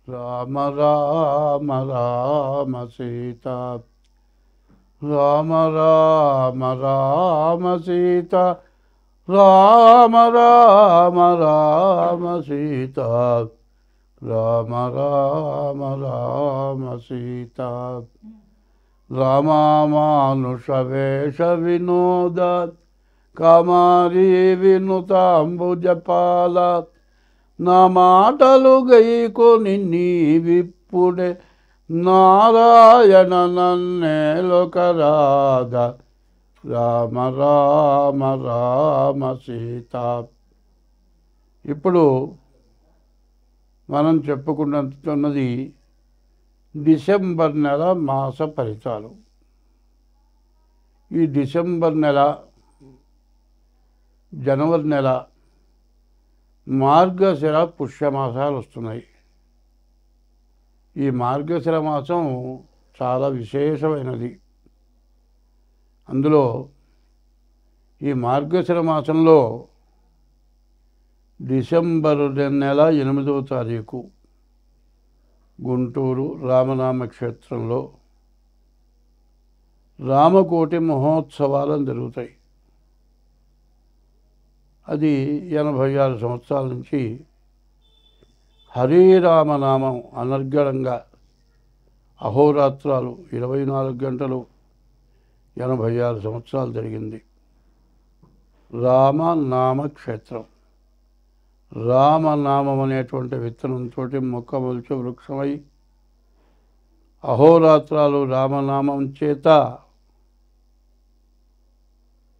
రామ రామ రామ సీత రామ రామ రామ సీత రామ రామ రామ సీత రామ రామ రామ సీత రామానుష వేష వినోద కామారి వినుతాంబుజపాల నా మాటలు గైకొని నీవిప్పుడే నారాయణ నన్నేలొకరాధ రామ రామ రామ సీత. ఇప్పుడు మనం చెప్పుకుంటున్నది డిసెంబర్ నెల మాస ఫలితాలు. ఈ డిసెంబర్ నెల, జనవరి నెల మార్గశిర పుష్యమాసాలు వస్తున్నాయి. ఈ మార్గశిర మాసం చాలా విశేషమైనది. అందులో ఈ మార్గశిర మాసంలో డిసెంబరు నెల 8వ తారీఖు గుంటూరు రామనామ క్షేత్రంలో రామకోటి మహోత్సవాలను జరుగుతాయి. అది 86 సంవత్సరాల నుంచి హరిరామనామం అనర్గళంగా అహోరాత్రాలు 24 గంటలు 86 సంవత్సరాలు జరిగింది. రామనామ క్షేత్రం. రామనామం అనేటువంటి విత్తనంతో మొక్క మొలిచి వృక్షమై అహోరాత్రాలు రామనామం చేత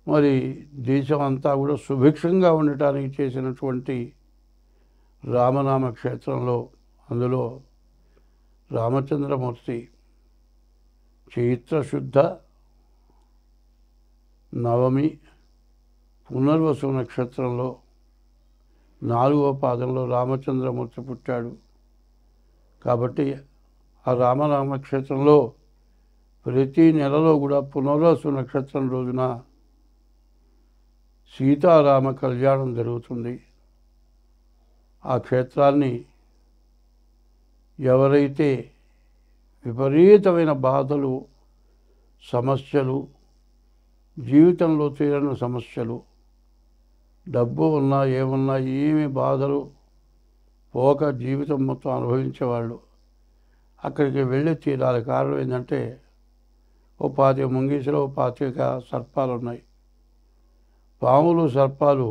మరి దేశం అంతా కూడా సుభిక్షంగా ఉండటానికి చేసినటువంటి రామనామ క్షేత్రంలో, అందులో రామచంద్రమూర్తి చైత్రశుద్ధ నవమి పునర్వసు నక్షత్రంలో 4వ పాదంలో రామచంద్రమూర్తి పుట్టాడు. కాబట్టి ఆ రామనామ క్షేత్రంలో ప్రతి నెలలో కూడా పునర్వసు నక్షత్రం రోజున సీతారామ కళ్యాణం జరుగుతుంది. ఆ క్షేత్రాన్ని ఎవరైతే విపరీతమైన బాధలు, సమస్యలు, జీవితంలో తీరని సమస్యలు, డబ్బు ఉన్నా ఏమున్నా ఏమి బాధలు పోక జీవితం మొత్తం అనుభవించేవాళ్ళు అక్కడికి వెళ్ళి తీరాలి. కారణం ఏంటంటే ఓ 25 ముంగీసులో 25 సర్పాలు ఉన్నాయి. పాములు, సర్పాలు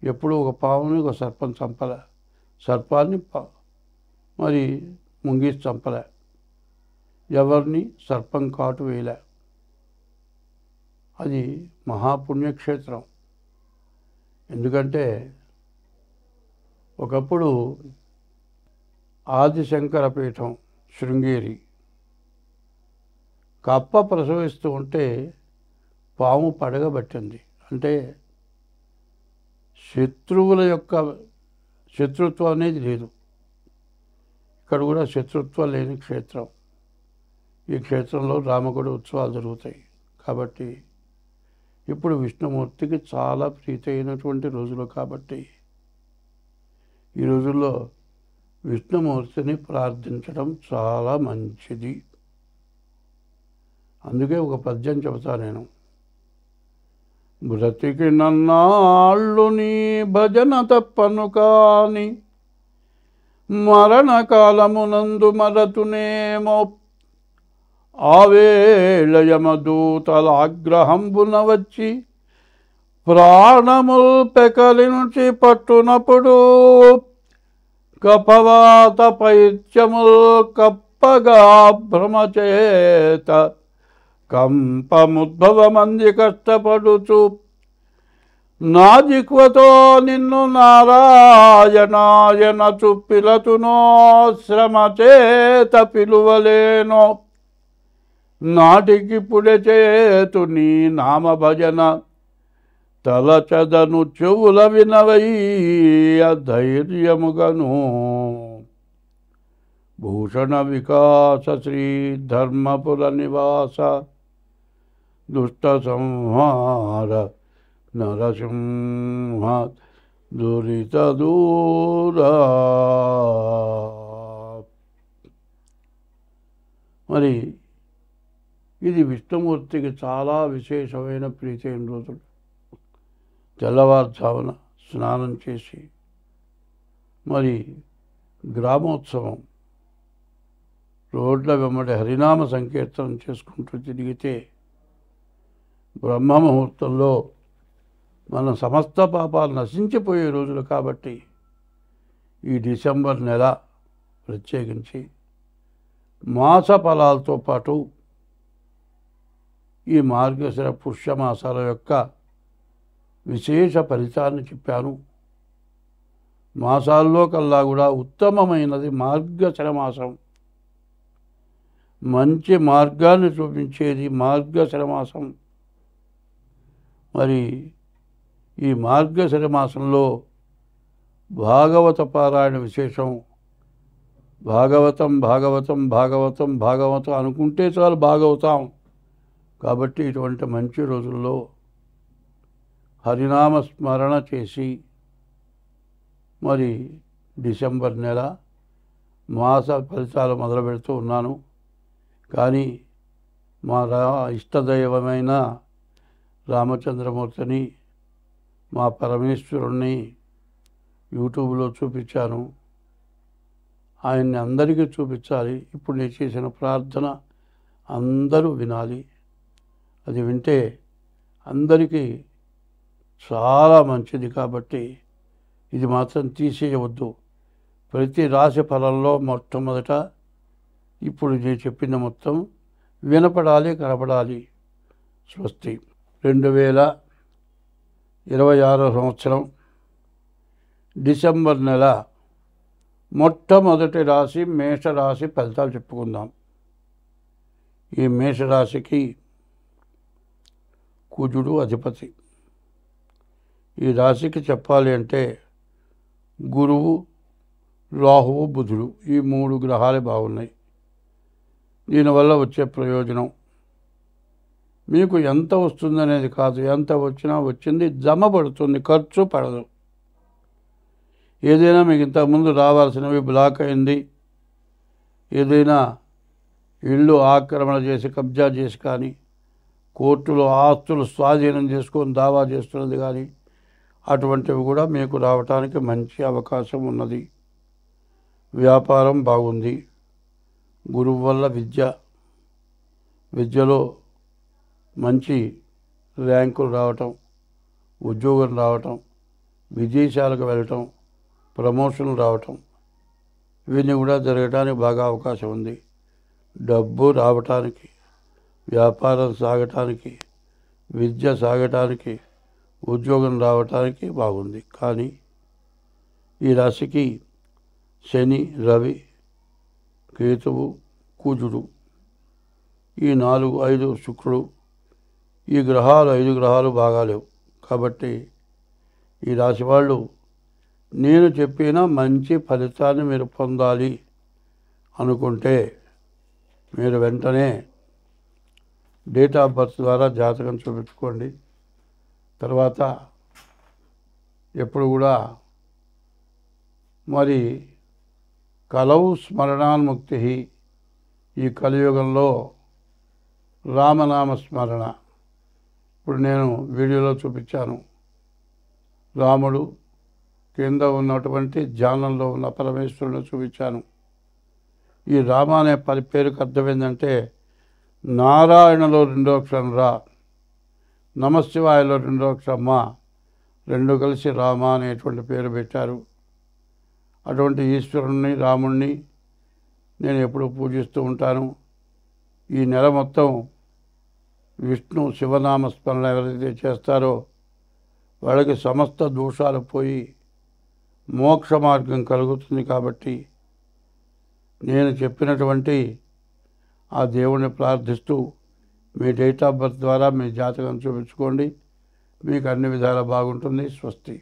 ఎప్పుడు ఒక పాముని ఒక సర్పం చంపలే, సర్పాన్ని మరి ముంగీసి చంపలే, ఎవరిని సర్పం కాటు వేయలే. అది మహాపుణ్యక్షేత్రం. ఎందుకంటే ఒకప్పుడు ఆదిశంకర పీఠం శృంగేరి కప్ప ప్రసవిస్తూ ఉంటే పాము పడగబట్టింది. అంటే శత్రువుల యొక్క శత్రుత్వం అనేది లేదు. ఇక్కడ కూడా శత్రుత్వం లేని క్షేత్రం. ఈ క్షేత్రంలో రామగుడి ఉత్సవాలు జరుగుతాయి. కాబట్టి ఇప్పుడు విష్ణుమూర్తికి చాలా ప్రీతి అయినటువంటి రోజులు. కాబట్టి ఈ రోజుల్లో విష్ణుమూర్తిని ప్రార్థించడం చాలా మంచిది. అందుకే ఒక పద్యం చెబుతా నేను. బ్రతికి నన్నాళ్ళు నీ భజన తప్పను కాని మరణకాలమునందు మరతునేమో ఆవేళయమదూతలాగ్రహంబున వచ్చి ప్రాణముల్ పెకలించి పట్టునప్పుడు కపవాత పైత్యముల్ కప్పగా భ్రమచేత కంపముద్భవమంది కష్టపడుచు నా జిహ్వతో నిన్ను నారాయణాయన పిలతునో శ్రమ చేత పిలువలేనో నాటికిప్పుడే చేతు నీ నామ భజన తలచదను చెవుల వినవయ్య ధైర్యముగను. భూషణ వికాస శ్రీ ధర్మపుర నివాస దుష్ట సంహార నరసింహ దురిత దూరా. ఇది విష్ణుమూర్తికి చాలా విశేషమైన ప్రీతి అయిన రోజులు. తెల్లవారుజామున స్నానం చేసి మరి గ్రామోత్సవం రోడ్ల వెంబడి హరినామ సంకీర్తనం చేసుకుంటూ తిరిగితే బ్రహ్మ ముహూర్తంలో మన సమస్త పాపాలు నశించిపోయే రోజులు కాబట్టి ఈ డిసెంబర్ నెల ప్రత్యేకించి మాస ఫలాలతో పాటు ఈ మార్గశిర పుష్యమాసాల యొక్క విశేష ఫలితాన్ని చెప్పాను. మాసాల్లో కల్లా కూడా ఉత్తమమైనది మార్గశిర మాసం. మంచి మార్గాన్ని చూపించేది మార్గశిర మాసం. మరి ఈ మార్గశిర మాసంలో భాగవత పారాయణ విశేషం. భాగవతం భాగవతం భాగవతం భాగవతం అనుకుంటే చాలు బాగవుతాం. కాబట్టి ఇటువంటి మంచి రోజుల్లో హరినామ స్మరణ చేసి మరి డిసెంబర్ నెల మాస ఫలితాలు మొదలు పెడుతూ ఉన్నాను. కానీ మా ఇష్టదైవమైన రామచంద్రమూర్తిని, మా పరమేశ్వరుణ్ణి యూట్యూబ్లో చూపించాను. ఆయన్ని అందరికీ చూపించాలి. ఇప్పుడు నేను చేసిన ప్రార్థన అందరూ వినాలి. అది వింటే అందరికీ చాలా మంచిది. కాబట్టి ఇది మాత్రం తీసేయవద్దు. ప్రతి రాశి ఫలంలో మొట్టమొదట ఇప్పుడు నేను చెప్పిన మొత్తం వినపడాలి, కనపడాలి. స్వస్తి. 2026 సంవత్సరం డిసెంబర్ నెల మొట్టమొదటి రాశి మేషరాశి ఫలితాలు చెప్పుకుందాం. ఈ మేషరాశికి కుజుడు అధిపతి. ఈ రాశికి చెప్పాలి అంటే గురువు, రాహువు, బుధుడు ఈ 3 గ్రహాలే బాగున్నాయి. దీనివల్ల వచ్చే ప్రయోజనం మీకు ఎంత వస్తుందనేది కాదు, ఎంత వచ్చినా వచ్చింది జమ పడుతుంది, ఖర్చు పడదు. ఏదైనా మీకు ఇంతకుముందు రావాల్సినవి బ్లాక్ అయింది, ఏదైనా ఇళ్ళు ఆక్రమణ చేసి కబ్జా చేసి కానీ కోర్టులో ఆస్తులు స్వాధీనం చేసుకొని దావా చేస్తున్నది కానీ అటువంటివి కూడా మీకు రావటానికి మంచి అవకాశం ఉన్నది. వ్యాపారం బాగుంది. గురువు వల్ల విద్యలో మంచి ర్యాంకులు రావటం, ఉద్యోగం రావటం, విదేశాలకు వెళ్ళటం, ప్రమోషన్లు రావటం ఇవన్నీ కూడా జరగడానికి బాగా అవకాశం ఉంది. డబ్బు రావటానికి, వ్యాపారం సాగటానికి, విద్య సాగటానికి, ఉద్యోగం రావటానికి బాగుంది. కానీ ఈ రాశికి శని, రవి, కేతువు, కుజుడు ఈ 4, 5 శుక్రుడు ఈ గ్రహాలు 5 గ్రహాలు బాగాలేవు. కాబట్టి ఈ రాశి వాళ్ళు నేను చెప్పిన మంచి ఫలితాన్ని మీరు పొందాలి అనుకుంటే మీరు వెంటనే డేట్ ఆఫ్ బర్త్ ద్వారా జాతకం చూపించుకోండి. తర్వాత ఎప్పుడు కూడా మరి కలవు స్మరణాన్ముక్తి. ఈ కలియుగంలో రామనామ స్మరణ ఇప్పుడు నేను వీడియోలో చూపించాను. రాముడు కింద ఉన్నటువంటి ధ్యానంలో ఉన్న పరమేశ్వరుని చూపించాను. ఈ రామ అనే పేరుకు అర్థం ఏంటంటే నారాయణలో 2వ అక్షరం రా, నమశివాయలో 2వ అక్షరం మా, 2 కలిసి రామ అనేటువంటి పేరు పెట్టారు. అటువంటి ఈశ్వరుణ్ణి, రాముణ్ణి నేను ఎప్పుడూ పూజిస్తూ ఉంటాను. ఈ నెల మొత్తం విష్ణు శివనామ స్మరణ ఎవరైతే చేస్తారో వాళ్ళకి సమస్త దోషాలు పోయి మోక్ష మార్గం కలుగుతుంది. కాబట్టి నేను చెప్పినటువంటి ఆ దేవుణ్ణి ప్రార్థిస్తూ మీ డేట్ ఆఫ్ బర్త్ ద్వారా మీ జాతకం చూపించుకోండి. మీకు అన్ని విధాలా బాగుంటుంది. స్వస్తి.